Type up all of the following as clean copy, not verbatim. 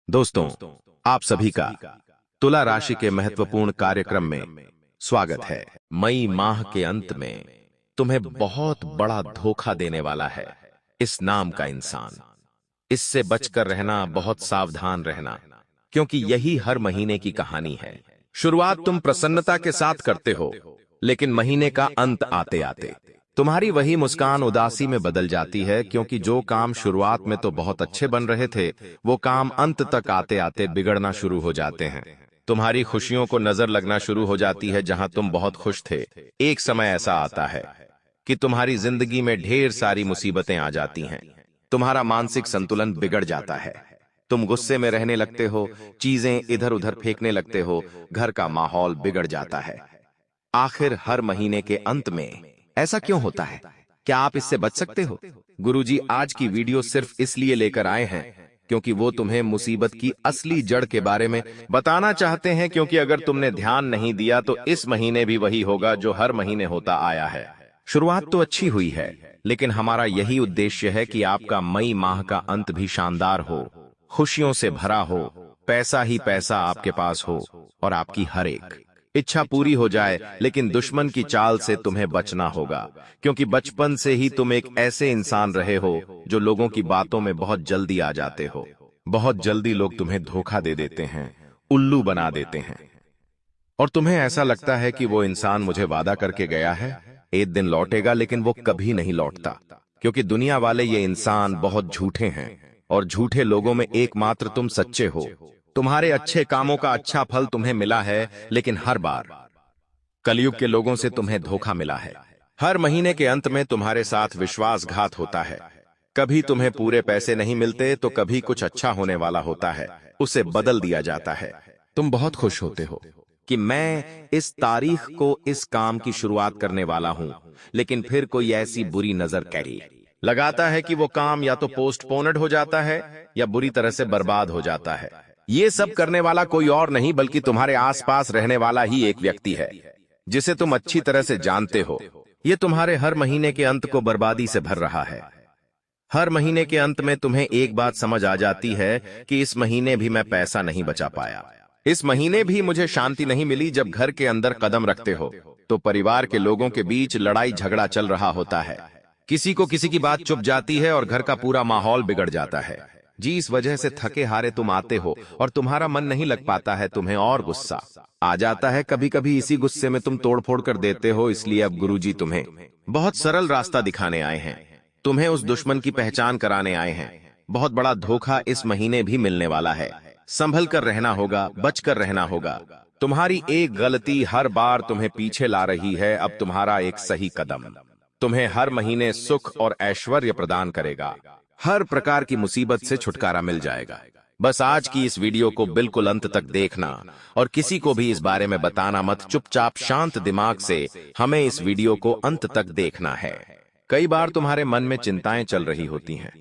दोस्तों, आप सभी का तुला राशि के महत्वपूर्ण कार्यक्रम में स्वागत है। मई माह के अंत में तुम्हें बहुत बड़ा धोखा देने वाला है इस नाम का इंसान। इससे बचकर रहना, बहुत सावधान रहना, क्योंकि यही हर महीने की कहानी है। शुरुआत तुम प्रसन्नता के साथ करते हो, लेकिन महीने का अंत आते आते तुम्हारी वही मुस्कान उदासी में बदल जाती है, क्योंकि जो काम शुरुआत में तो बहुत अच्छे बन रहे थे, वो काम अंत तक आते आते बिगड़ना शुरू हो जाते हैं। तुम्हारी खुशियों को नजर लगना शुरू हो जाती है। जहां तुम बहुत खुश थे, एक समय ऐसा आता है कि तुम्हारी जिंदगी में ढेर सारी मुसीबतें आ जाती हैं। तुम्हारा मानसिक संतुलन बिगड़ जाता है। तुम गुस्से में रहने लगते हो, चीजें इधर उधर फेंकने लगते हो, घर का माहौल बिगड़ जाता है। आखिर हर महीने के अंत में ऐसा क्यों होता है? क्या आप इससे बच सकते हो? गुरुजी आज की वीडियो सिर्फ इसलिए लेकर आए हैं क्योंकि वो तुम्हें मुसीबत की असली जड़ के बारे में बताना चाहते हैं। क्योंकि अगर तुमने ध्यान नहीं दिया तो इस महीने भी वही होगा जो हर महीने होता आया है। शुरुआत तो अच्छी हुई है, लेकिन हमारा यही उद्देश्य है कि आपका मई माह का अंत भी शानदार हो, खुशियों से भरा हो, पैसा ही पैसा आपके पास हो और आपकी हर एक इच्छा पूरी हो जाए। लेकिन दुश्मन की चाल से तुम्हें बचना होगा, क्योंकि बचपन से ही तुम एक ऐसे इंसान रहे हो जो लोगों की बातों में बहुत जल्दी आ जाते हो। बहुत जल्दी लोग तुम्हें धोखा दे देते हैं, उल्लू बना देते हैं, और तुम्हें ऐसा लगता है कि वो इंसान मुझे वादा करके गया है, एक दिन लौटेगा, लेकिन वो कभी नहीं लौटता। क्योंकि दुनिया वाले ये इंसान बहुत झूठे हैं, और झूठे लोगों में एकमात्र तुम सच्चे हो। तुम्हारे अच्छे कामों का अच्छा फल तुम्हें मिला है, लेकिन हर बार कलयुग के लोगों से तुम्हें धोखा मिला है। हर महीने के अंत में तुम्हारे साथ विश्वासघात होता है। कभी तुम्हें पूरे पैसे नहीं मिलते, तो कभी कुछ अच्छा होने वाला होता है, उसे बदल दिया जाता है। तुम बहुत खुश होते हो कि मैं इस तारीख को इस काम की शुरुआत करने वाला हूं, लेकिन फिर कोई ऐसी बुरी नजर कैरी लगाता है कि वो काम या तो पोस्टपोन्ड हो जाता है या बुरी तरह से बर्बाद हो जाता है। ये सब करने वाला कोई और नहीं बल्कि तुम्हारे आसपास रहने वाला ही एक व्यक्ति है, जिसे तुम अच्छी तरह से जानते हो। ये तुम्हारे हर महीने के अंत को बर्बादी से भर रहा है। हर महीने के अंत में तुम्हें एक बात समझ आ जाती है कि इस महीने भी मैं पैसा नहीं बचा पाया, इस महीने भी मुझे शांति नहीं मिली। जब घर के अंदर कदम रखते हो तो परिवार के लोगों के बीच लड़ाई झगड़ा चल रहा होता है। किसी को किसी की बात चुप जाती है और घर का पूरा माहौल बिगड़ जाता है। जी, इस वजह से थके हारे तुम आते हो और तुम्हारा मन नहीं लग पाता है। तुम्हें और गुस्सा आ जाता है। कभी कभी इसी गुस्से में तुम तोड़फोड़ कर देते हो। इसलिए अब गुरुजी तुम्हें बहुत सरल रास्ता दिखाने आए हैं। तुम्हें उस दुश्मन की पहचान कराने आए हैं। बहुत बड़ा धोखा इस महीने भी मिलने वाला है। संभल कर रहना होगा, बच कर रहना होगा। तुम्हारी एक गलती हर बार तुम्हें पीछे ला रही है। अब तुम्हारा एक सही कदम तुम्हें हर महीने सुख और ऐश्वर्य प्रदान करेगा। हर प्रकार की मुसीबत से छुटकारा मिल जाएगा। बस आज की इस वीडियो को बिल्कुल अंत तक देखना और किसी को भी इस बारे में बताना मत। चुपचाप शांत दिमाग से हमें इस वीडियो को अंत तक देखना है। कई बार तुम्हारे मन में चिंताएं चल रही होती हैं,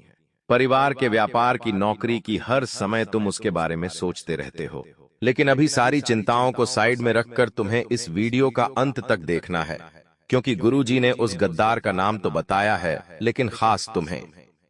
परिवार के, व्यापार की, नौकरी की। हर समय तुम उसके बारे में सोचते रहते हो, लेकिन अभी सारी चिंताओं को साइड में रखकर तुम्हें इस वीडियो का अंत तक देखना है, क्योंकि गुरुजी ने उस गद्दार का नाम तो बताया है, लेकिन खास तुम्हें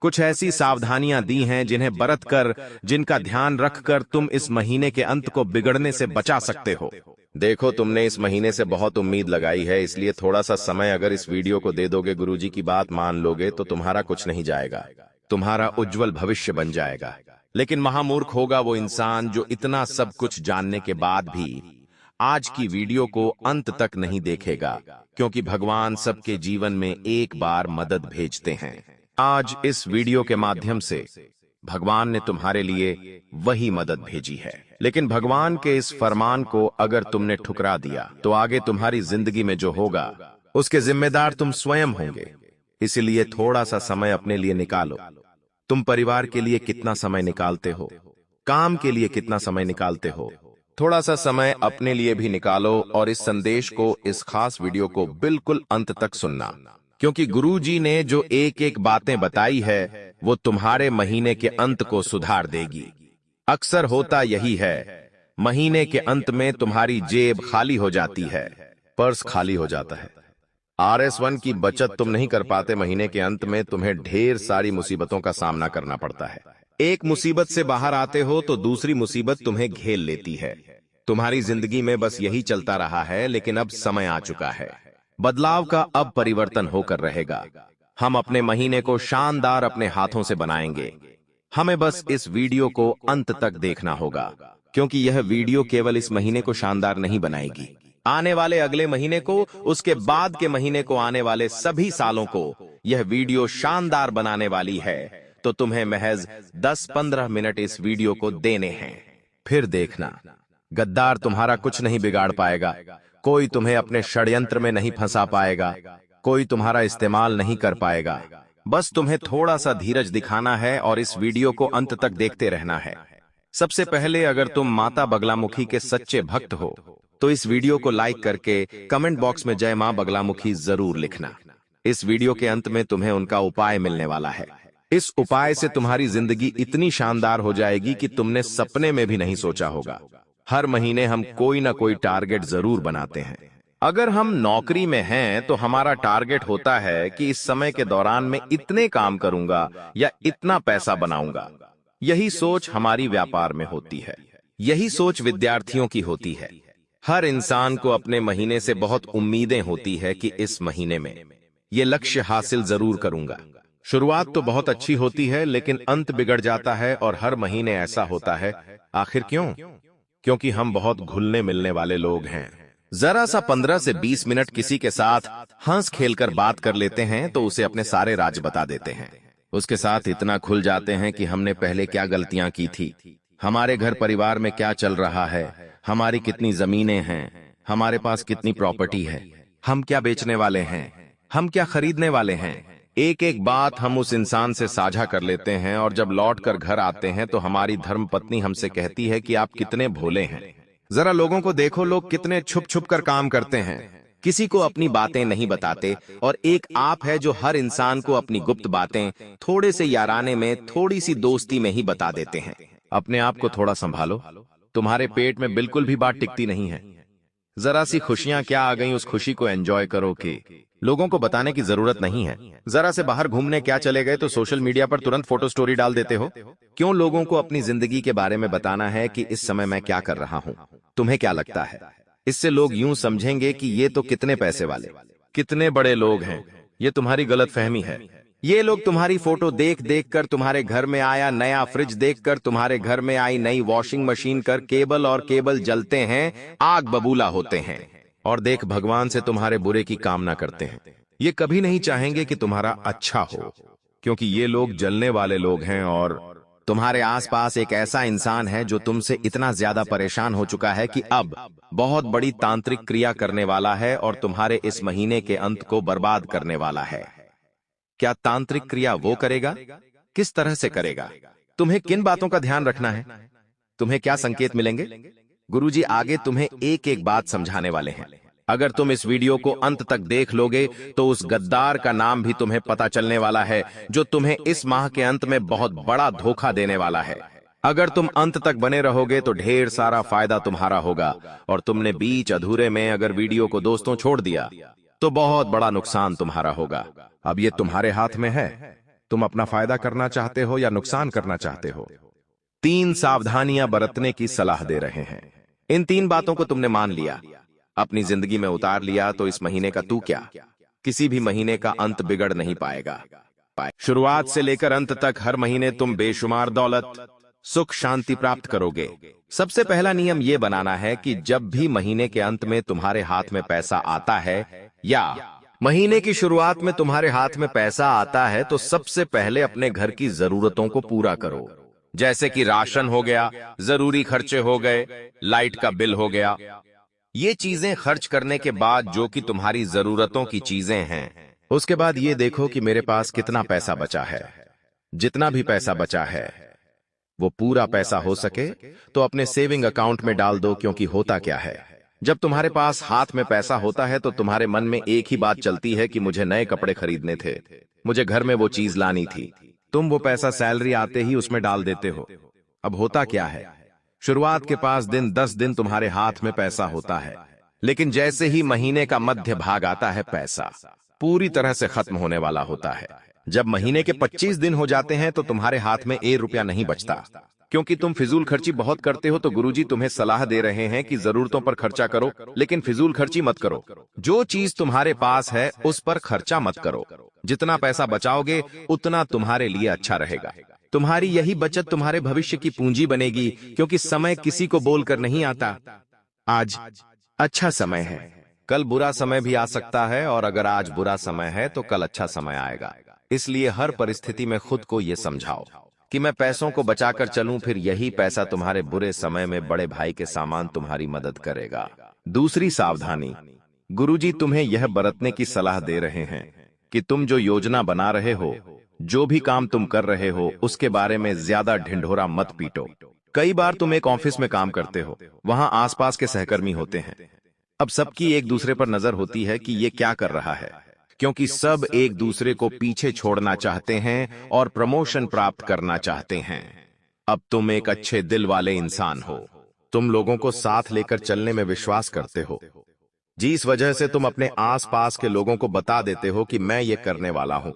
कुछ ऐसी सावधानियां दी हैं जिन्हें बरत कर, जिनका ध्यान रखकर तुम इस महीने के अंत को बिगड़ने से बचा सकते हो। देखो, तुमने इस महीने से बहुत उम्मीद लगाई है, इसलिए थोड़ा सा समय अगर इस वीडियो को दे दोगे, गुरुजी की बात मान लोगे, तो तुम्हारा कुछ नहीं जाएगा, तुम्हारा उज्जवल भविष्य बन जाएगा। लेकिन महामूर्ख होगा वो इंसान जो इतना सब कुछ जानने के बाद भी आज की वीडियो को अंत तक नहीं देखेगा, क्योंकि भगवान सबके जीवन में एक बार मदद भेजते हैं। आज इस वीडियो के माध्यम से भगवान ने तुम्हारे लिए वही मदद भेजी है। लेकिन भगवान के इस फरमान को अगर तुमने ठुकरा दिया, तो आगे तुम्हारी जिंदगी में जो होगा उसके जिम्मेदार तुम स्वयं होंगे। इसलिए थोड़ा सा समय अपने लिए निकालो। तुम परिवार के लिए कितना समय निकालते हो, काम के लिए कितना समय निकालते हो, थोड़ा सा समय अपने लिए भी निकालो और इस संदेश को, इस खास वीडियो को बिल्कुल अंत तक सुनना, क्योंकि गुरुजी ने जो एक एक बातें बताई है वो तुम्हारे महीने के अंत को सुधार देगी। अक्सर होता यही है, महीने के अंत में तुम्हारी जेब खाली हो जाती है, पर्स खाली हो जाता है, RS1 की बचत तुम नहीं कर पाते। महीने के अंत में तुम्हें ढेर सारी मुसीबतों का सामना करना पड़ता है। एक मुसीबत से बाहर आते हो तो दूसरी मुसीबत तुम्हें घेर लेती है। तुम्हारी जिंदगी में बस यही चलता रहा है, लेकिन अब समय आ चुका है। बदलाव का अब परिवर्तन होकर रहेगा। हम अपने महीने को शानदार अपने हाथों से बनाएंगे। हमें बस इस वीडियो को अंत तक देखना होगा, क्योंकि यह वीडियो केवल इस महीने को शानदार नहीं बनाएगी, आने वाले अगले महीने को, उसके बाद के महीने को, आने वाले सभी सालों को यह वीडियो शानदार बनाने वाली है। तो तुम्हें महज 10-15 मिनट इस वीडियो को देने हैं। फिर देखना, गद्दार तुम्हारा कुछ नहीं बिगाड़ पाएगा। कोई तुम्हें अपने षड्यंत्र में नहीं फंसा पाएगा। कोई तुम्हारा इस्तेमाल नहीं कर पाएगा। बस तुम्हें थोड़ा सा धीरज दिखाना है और इस वीडियो को अंत तक देखते रहना है। सबसे पहले, अगर तुम माता बगलामुखी के सच्चे भक्त हो तो इस वीडियो को लाइक करके कमेंट बॉक्स में जय मां बगलामुखी जरूर लिखना। इस वीडियो के अंत में तुम्हें उनका उपाय मिलने वाला है। इस उपाय से तुम्हारी जिंदगी इतनी शानदार हो जाएगी कि तुमने सपने में भी नहीं सोचा होगा। हर महीने हम कोई ना कोई टारगेट जरूर बनाते हैं। अगर हम नौकरी में हैं तो हमारा टारगेट होता है कि इस समय के दौरान मैं इतने काम करूंगा या इतना पैसा बनाऊंगा। यही सोच हमारी व्यापार में होती है। यही सोच विद्यार्थियों की होती है। हर इंसान को अपने महीने से बहुत उम्मीदें होती है कि इस महीने में ये लक्ष्य हासिल जरूर करूंगा। शुरुआत तो बहुत अच्छी होती है, लेकिन अंत बिगड़ जाता है और हर महीने ऐसा होता है। आखिर क्यों? क्योंकि हम बहुत घुलने मिलने वाले लोग हैं। जरा सा 15 से 20 मिनट किसी के साथ हंस खेलकर बात कर लेते हैं तो उसे अपने सारे राज बता देते हैं। उसके साथ इतना खुल जाते हैं कि हमने पहले क्या गलतियां की थी, हमारे घर परिवार में क्या चल रहा है, हमारी कितनी जमीनें हैं, हमारे पास कितनी प्रॉपर्टी है, हम क्या बेचने वाले हैं, हम क्या खरीदने वाले हैं। एक एक बात हम उस इंसान से साझा कर लेते हैं और जब लौट कर घर आते हैं तो हमारी धर्मपत्नी हमसे कहती है कि आप कितने भोले हैं। जरा लोगों को देखो, लोग कितने छुप छुप कर काम करते हैं, किसी को अपनी बातें नहीं बताते, और एक आप है जो हर इंसान को अपनी गुप्त बातें थोड़े से याराने में, थोड़ी सी दोस्ती में ही बता देते हैं। अपने आप को थोड़ा संभालो। तुम्हारे पेट में बिल्कुल भी बात टिकती नहीं है। जरा सी खुशियां क्या आ गई, उस खुशी को एंजॉय करो कि लोगों को बताने की जरूरत नहीं है। जरा से बाहर घूमने क्या चले गए तो सोशल मीडिया पर तुरंत फोटो स्टोरी डाल देते हो। क्यों लोगों को अपनी जिंदगी के बारे में बताना है कि इस समय मैं क्या कर रहा हूं? तुम्हें क्या लगता है, इससे लोग यूं समझेंगे कि ये तो कितने पैसे वाले, कितने बड़े लोग हैं? ये तुम्हारी गलतफहमी है। ये लोग तुम्हारी फोटो देख देख कर, तुम्हारे घर में आया नया फ्रिज देखकर, तुम्हारे घर में आई नई वॉशिंग मशीन कर केबल और केबल जलते हैं, आग बबूला होते हैं और देख भगवान से तुम्हारे बुरे की कामना करते हैं। ये कभी नहीं चाहेंगे कि तुम्हारा अच्छा हो, क्योंकि ये लोग जलने वाले लोग हैं। और तुम्हारे आसपास एक ऐसा इंसान है जो तुमसे इतना ज्यादा परेशान हो चुका है कि अब बहुत बड़ी तांत्रिक क्रिया करने वाला है और तुम्हारे इस महीने के अंत को बर्बाद करने वाला है। क्या तांत्रिक क्रिया वो करेगा? किस तरह से करेगा? तुम्हें किन बातों का ध्यान रखना है? तुम्हें क्या संकेत मिलेंगे? गुरुजी आगे तुम्हें एक एक बात समझाने वाले हैं। अगर तुम इस वीडियो को अंत तक देख लोगे तो उस गद्दार का नाम भी तुम्हें पता चलने वाला है जो तुम्हें इस माह के अंत में बहुत बड़ा धोखा देने वाला है। अगर तुम अंत तक बने रहोगे तो ढेर सारा फायदा तुम्हारा होगा, और तुमने बीच अधूरे में अगर वीडियो को दोस्तों छोड़ दिया तो बहुत बड़ा नुकसान तुम्हारा होगा। अब ये तुम्हारे हाथ में है, तुम अपना फायदा करना चाहते हो या नुकसान करना चाहते हो। 3 सावधानियां बरतने की सलाह दे रहे हैं। इन 3 बातों को तुमने मान लिया, अपनी जिंदगी में उतार लिया, तो इस महीने का तू क्या, किसी भी महीने का अंत बिगड़ नहीं पाएगा। शुरुआत से लेकर अंत तक हर महीने तुम बेशुमार दौलत, सुख, शांति प्राप्त करोगे। सबसे पहला नियम यह बनाना है कि जब भी महीने के अंत में तुम्हारे हाथ में पैसा आता है या महीने की शुरुआत में तुम्हारे हाथ में पैसा आता है, तो सबसे पहले अपने घर की जरूरतों को पूरा करो। जैसे कि राशन हो गया, जरूरी खर्चे हो गए, लाइट का बिल हो गया। ये चीजें खर्च करने के बाद जो कि तुम्हारी जरूरतों की चीजें हैं, उसके बाद ये देखो कि मेरे पास कितना पैसा बचा है। जितना भी पैसा बचा है वो पूरा पैसा हो सके तो अपने सेविंग अकाउंट में डाल दो, क्योंकि होता क्या है, जब तुम्हारे पास हाथ में पैसा होता है तो तुम्हारे मन में एक ही बात चलती है कि मुझे नए कपड़े खरीदने थे, मुझे घर में वो चीज लानी थी। तुम वो पैसा सैलरी आते ही उसमें डाल देते हो। अब होता क्या है, शुरुआत के 5 दिन 10 दिन तुम्हारे हाथ में पैसा होता है, लेकिन जैसे ही महीने का मध्य भाग आता है पैसा पूरी तरह से खत्म होने वाला होता है। जब महीने के 25 दिन हो जाते हैं तो तुम्हारे हाथ में एक रुपया नहीं बचता, क्योंकि तुम फिजूल खर्ची बहुत करते हो। तो गुरुजी तुम्हें सलाह दे रहे हैं कि जरूरतों पर खर्चा करो, लेकिन फिजूल खर्ची मत करो। जो चीज तुम्हारे पास है उस पर खर्चा मत करो। जितना पैसा बचाओगे उतना तुम्हारे लिए अच्छा रहेगा। तुम्हारी यही बचत तुम्हारे भविष्य की पूंजी बनेगी, क्योंकि समय किसी को बोलकर नहीं आता। आज अच्छा समय है, कल बुरा समय भी आ सकता है, और अगर आज बुरा समय है तो कल अच्छा समय आएगा। इसलिए हर परिस्थिति में खुद को यह समझाओ कि मैं पैसों को बचाकर चलूं, फिर यही पैसा तुम्हारे बुरे समय में बड़े भाई के सामान तुम्हारी मदद करेगा। दूसरी सावधानी, गुरुजी तुम्हें यह बरतने की सलाह दे रहे हैं कि तुम जो योजना बना रहे हो, जो भी काम तुम कर रहे हो, उसके बारे में ज्यादा ढिंढोरा मत पीटो। कई बार तुम एक ऑफिस में काम करते हो, वहां आसपास के सहकर्मी होते हैं। अब सबकी एक दूसरे पर नजर होती है कि ये क्या कर रहा है, क्योंकि सब एक दूसरे को पीछे छोड़ना चाहते हैं और प्रमोशन प्राप्त करना चाहते हैं। अब तुम एक अच्छे दिल वाले इंसान हो, तुम लोगों को साथ लेकर चलने में विश्वास करते हो, जिस वजह से तुम अपने आसपास के लोगों को बता देते हो कि मैं ये करने वाला हूं।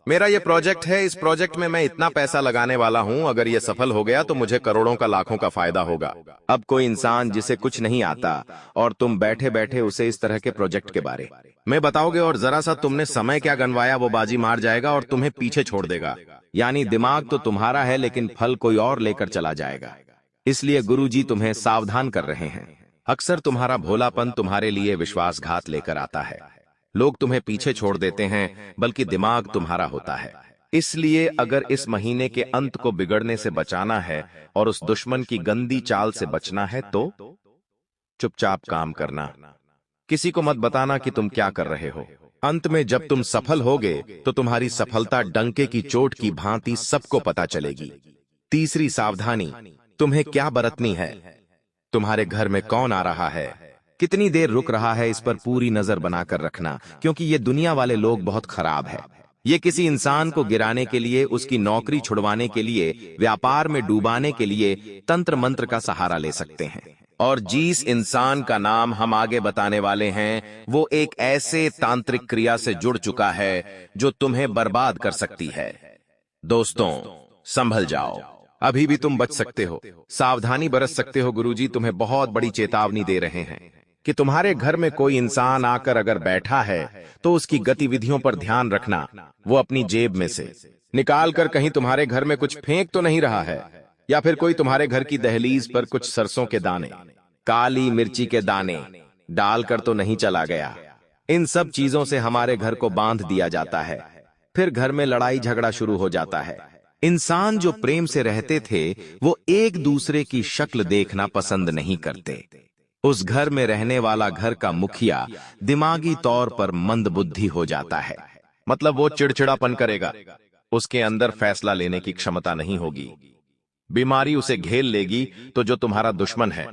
मेरा ये प्रोजेक्ट है, इस प्रोजेक्ट में मैं इतना पैसा लगाने वाला हूं, अगर ये सफल हो गया तो मुझे करोड़ों का लाखों का फायदा होगा। अब कोई इंसान जिसे कुछ नहीं आता और तुम बैठे बैठे उसे इस तरह के प्रोजेक्ट के बारे में बताओगे और जरा सा तुमने समय क्या गनवाया, वो बाजी मार जाएगा और तुम्हें पीछे छोड़ देगा। यानी दिमाग तो तुम्हारा है, लेकिन फल कोई और लेकर चला जाएगा। इसलिए गुरुजी तुम्हें सावधान कर रहे हैं। अक्सर तुम्हारा भोलापन तुम्हारे लिए विश्वासघात लेकर आता है। लोग तुम्हें पीछे छोड़ देते हैं, बल्कि दिमाग तुम्हारा होता है। इसलिए अगर इस महीने के अंत को बिगड़ने से बचाना है और उस दुश्मन की गंदी चाल से बचना है तो चुपचाप काम करना। किसी को मत बताना कि तुम क्या कर रहे हो। अंत में जब तुम सफल होगे तो तुम्हारी सफलता डंके की चोट की भांति सबको पता चलेगी। तीसरी सावधानी, तुम्हें क्या बरतनी है। तुम्हारे घर में कौन आ रहा है, कितनी देर रुक रहा है, इस पर पूरी नजर बनाकर रखना, क्योंकि ये दुनिया वाले लोग बहुत खराब है। ये किसी इंसान को गिराने के लिए, उसकी नौकरी छुड़वाने के लिए, व्यापार में डूबाने के लिए तंत्र मंत्र का सहारा ले सकते हैं। और जिस इंसान का नाम हम आगे बताने वाले हैं, वो एक ऐसे तांत्रिक क्रिया से जुड़ चुका है जो तुम्हें बर्बाद कर सकती है। दोस्तों, संभल जाओ, अभी भी तुम बच सकते हो, सावधानी बरत सकते हो। गुरुजी तुम्हें बहुत बड़ी चेतावनी दे रहे हैं कि तुम्हारे घर में कोई इंसान आकर अगर बैठा है तो उसकी गतिविधियों पर ध्यान रखना। वो अपनी जेब में से निकाल कर कहीं तुम्हारे घर में कुछ फेंक तो नहीं रहा है, या फिर कोई तुम्हारे घर की दहलीज पर कुछ सरसों के दाने, काली मिर्ची के दाने डालकर तो नहीं चला गया। इन सब चीजों से हमारे घर को बांध दिया जाता है, फिर घर में लड़ाई झगड़ा शुरू हो जाता है। इंसान जो प्रेम से रहते थे वो एक दूसरे की शक्ल देखना पसंद नहीं करते। उस घर में रहने वाला घर का मुखिया दिमागी तौर पर मंदबुद्धि हो जाता है, मतलब वो चिड़चिड़ापन करेगा, उसके अंदर फैसला लेने की क्षमता नहीं होगी। बीमारी उसे घेर लेगी। तो जो तुम्हारा दुश्मन है,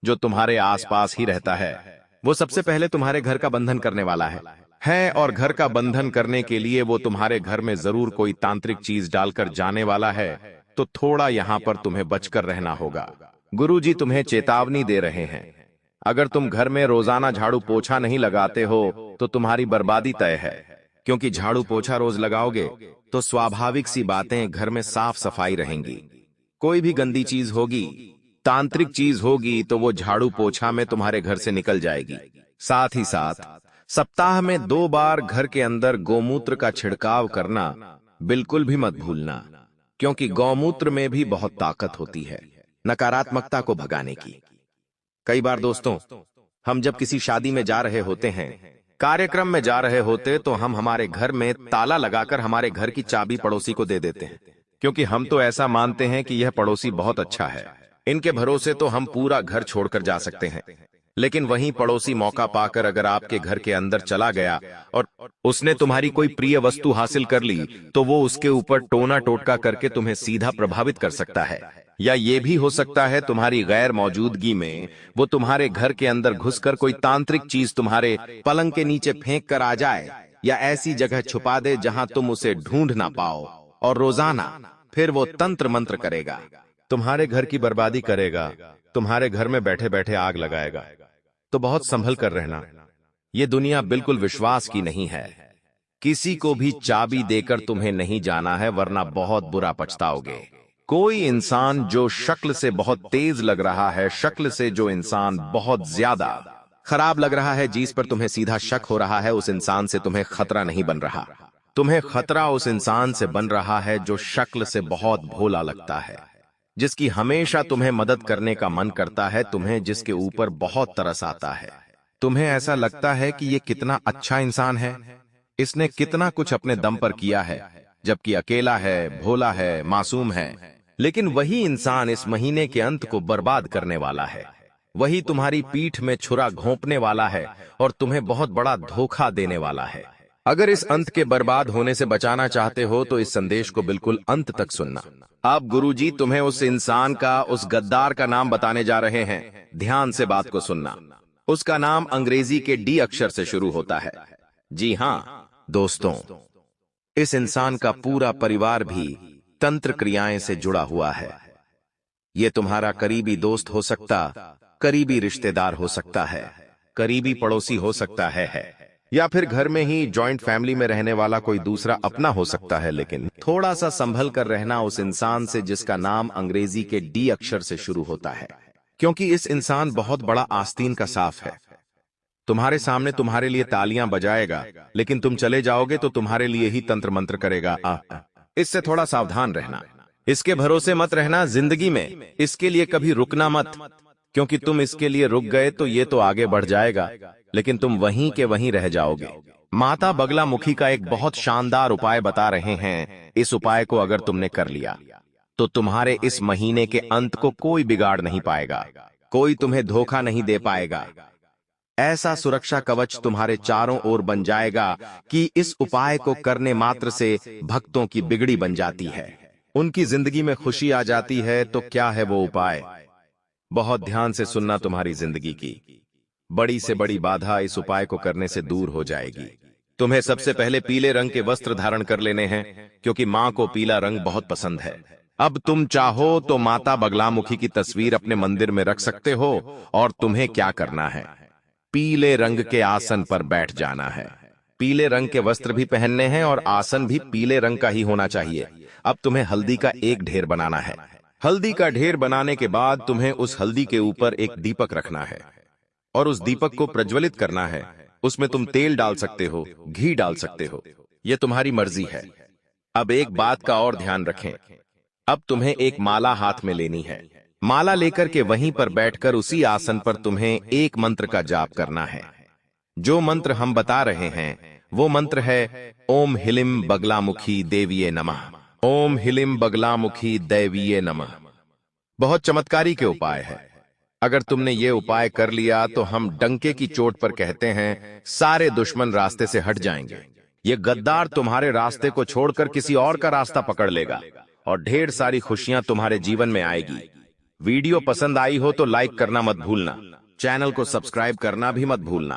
जो तुम्हारे आसपास ही रहता है, वो सबसे पहले तुम्हारे घर का बंधन करने वाला है, और घर का बंधन करने के लिए वो तुम्हारे घर में जरूर कोई तांत्रिक चीज डालकर जाने वाला है। तो थोड़ा यहाँ पर तुम्हें बचकर रहना होगा। गुरुजी तुम्हें चेतावनी दे रहे हैं, अगर तुम घर में रोजाना झाड़ू पोछा नहीं लगाते हो तो तुम्हारी बर्बादी तय है, क्योंकि झाड़ू पोछा रोज लगाओगे तो स्वाभाविक सी बातें घर में साफ सफाई रहेंगी। कोई भी गंदी चीज होगी, तांत्रिक चीज होगी, तो वो झाड़ू पोछा में तुम्हारे घर से निकल जाएगी। साथ ही साथ सप्ताह में 2 बार घर के अंदर गौमूत्र का छिड़काव करना बिल्कुल भी मत भूलना, क्योंकि गौमूत्र में भी बहुत ताकत होती है नकारात्मकता को भगाने की। कई बार दोस्तों, हम जब किसी शादी में जा रहे होते हैं, कार्यक्रम में जा रहे होते, तो हम हमारे घर में ताला लगाकर हमारे घर की चाबी पड़ोसी को दे देते हैं, क्योंकि हम तो ऐसा मानते हैं कि यह पड़ोसी बहुत अच्छा है, इनके भरोसे तो हम पूरा घर छोड़कर जा सकते हैं। लेकिन वहीं पड़ोसी मौका पाकर अगर आपके घर के अंदर चला गया और उसने तुम्हारी कोई प्रिय वस्तु हासिल कर ली, तो वो उसके ऊपर टोना टोटका करके तुम्हें सीधा प्रभावित कर सकता है। या ये भी हो सकता है तुम्हारी गैर मौजूदगी में वो तुम्हारे घर के अंदर घुसकर कोई तांत्रिक चीज तुम्हारे पलंग के नीचे फेंक कर आ जाए, या ऐसी जगह छुपा दे जहां तुम उसे ढूंढ ना पाओ, और रोजाना फिर वो तंत्र मंत्र करेगा, तुम्हारे घर की बर्बादी करेगा, तुम्हारे घर में बैठे बैठे आग लगाएगा। तो बहुत संभल कर रहना, ये दुनिया बिल्कुल विश्वास की नहीं है। किसी को भी चाबी देकर तुम्हें नहीं जाना है, वरना बहुत बुरा पछताओगे। कोई इंसान जो शक्ल से बहुत तेज लग रहा है, शक्ल से जो इंसान बहुत ज्यादा खराब लग रहा है, जिस पर तुम्हें सीधा शक हो रहा है, उस इंसान से तुम्हें खतरा नहीं बन रहा। तुम्हें खतरा उस इंसान से बन रहा है जो शक्ल से बहुत भोला लगता है, जिसकी हमेशा तुम्हें मदद करने का मन करता है, तुम्हें जिसके ऊपर बहुत तरस आता है। तुम्हें ऐसा लगता है कि ये कितना अच्छा इंसान है, इसने कितना कुछ अपने दम पर किया है, जबकि अकेला है, भोला है, मासूम है। लेकिन वही इंसान इस महीने के अंत को बर्बाद करने वाला है। वही तुम्हारी पीठ में छुरा घोंपने वाला है और तुम्हें बहुत बड़ा धोखा देने वाला है। अगर इस अंत के बर्बाद होने से बचाना चाहते हो तो इस संदेश को बिल्कुल अंत तक सुनना। अब गुरुजी तुम्हें उस इंसान का, उस गद्दार का नाम बताने जा रहे हैं। ध्यान से बात को सुनना। उसका नाम अंग्रेजी के डी अक्षर से शुरू होता है। जी हां दोस्तों, इस इंसान का पूरा परिवार भी तंत्र क्रियाएं से जुड़ा हुआ है। यह तुम्हारा करीबी दोस्त हो सकता, करीबी रिश्तेदार हो सकता है, करीबी पड़ोसी हो सकता है, या फिर घर में ही जॉइंट फैमिली में रहने वाला कोई दूसरा अपना हो सकता है। लेकिन थोड़ा सा संभल कर रहना उस इंसान से जिसका नाम अंग्रेजी के डी अक्षर से शुरू होता है, क्योंकि इस इंसान बहुत बड़ा आस्तीन का साफ है। तुम्हारे सामने तुम्हारे लिए तालियां बजाएगा, लेकिन तुम चले जाओगे तो तुम्हारे लिए ही तंत्र मंत्र करेगा। इससे थोड़ा सावधान रहना। इसके भरोसे मत रहना जिंदगी में। इसके लिए कभी रुकना मत, क्योंकि तुम इसके लिए रुक गए तो ये तो आगे बढ़ जाएगा, लेकिन तुम वहीं के वहीं रह जाओगे। माता बगलामुखी का एक बहुत शानदार उपाय बता रहे हैं। इस उपाय को अगर तुमने कर लिया तो तुम्हारे इस महीने के अंत को कोई बिगाड़ नहीं पाएगा, कोई तुम्हें धोखा नहीं दे पाएगा। ऐसा सुरक्षा कवच तुम्हारे चारों ओर बन जाएगा कि इस उपाय को करने मात्र से भक्तों की बिगड़ी बन जाती है, उनकी जिंदगी में खुशी आ जाती है। तो क्या है वो उपाय? बहुत ध्यान से सुनना। तुम्हारी जिंदगी की बड़ी से बड़ी बाधा इस उपाय को करने से दूर हो जाएगी। तुम्हें सबसे पहले पीले रंग के वस्त्र धारण कर लेने हैं, क्योंकि मां को पीला रंग बहुत पसंद है। अब तुम चाहो तो माता बगलामुखी की तस्वीर अपने मंदिर में रख सकते हो, और तुम्हें क्या करना है, पीले रंग के आसन पर बैठ जाना है। पीले रंग के वस्त्र भी पहनने हैं और आसन भी पीले रंग का ही होना चाहिए। अब तुम्हें हल्दी का एक ढेर बनाना है। हल्दी का ढेर बनाने के बाद तुम्हें उस हल्दी के ऊपर एक दीपक रखना है और उस दीपक को प्रज्वलित करना है। उसमें तुम तेल डाल सकते हो, घी डाल सकते हो, यह तुम्हारी मर्जी है। अब एक बात का और ध्यान रखें। अब तुम्हें एक माला हाथ में लेनी है। माला लेकर के वहीं पर बैठकर उसी आसन पर तुम्हें एक मंत्र का जाप करना है। जो मंत्र हम बता रहे हैं वो मंत्र है ओम हिलिम बगलामुखी देवीये नमः। ओम हिलिम बगलामुखी देवीये नमः। बहुत चमत्कारी के उपाय है। अगर तुमने ये उपाय कर लिया तो हम डंके की चोट पर कहते हैं सारे दुश्मन रास्ते से हट जाएंगे। ये गद्दार तुम्हारे रास्ते को छोड़कर किसी और का रास्ता पकड़ लेगा और ढेर सारी खुशियां तुम्हारे जीवन में आएगी। वीडियो पसंद आई हो तो लाइक करना मत भूलना, चैनल को सब्सक्राइब करना भी मत भूलना।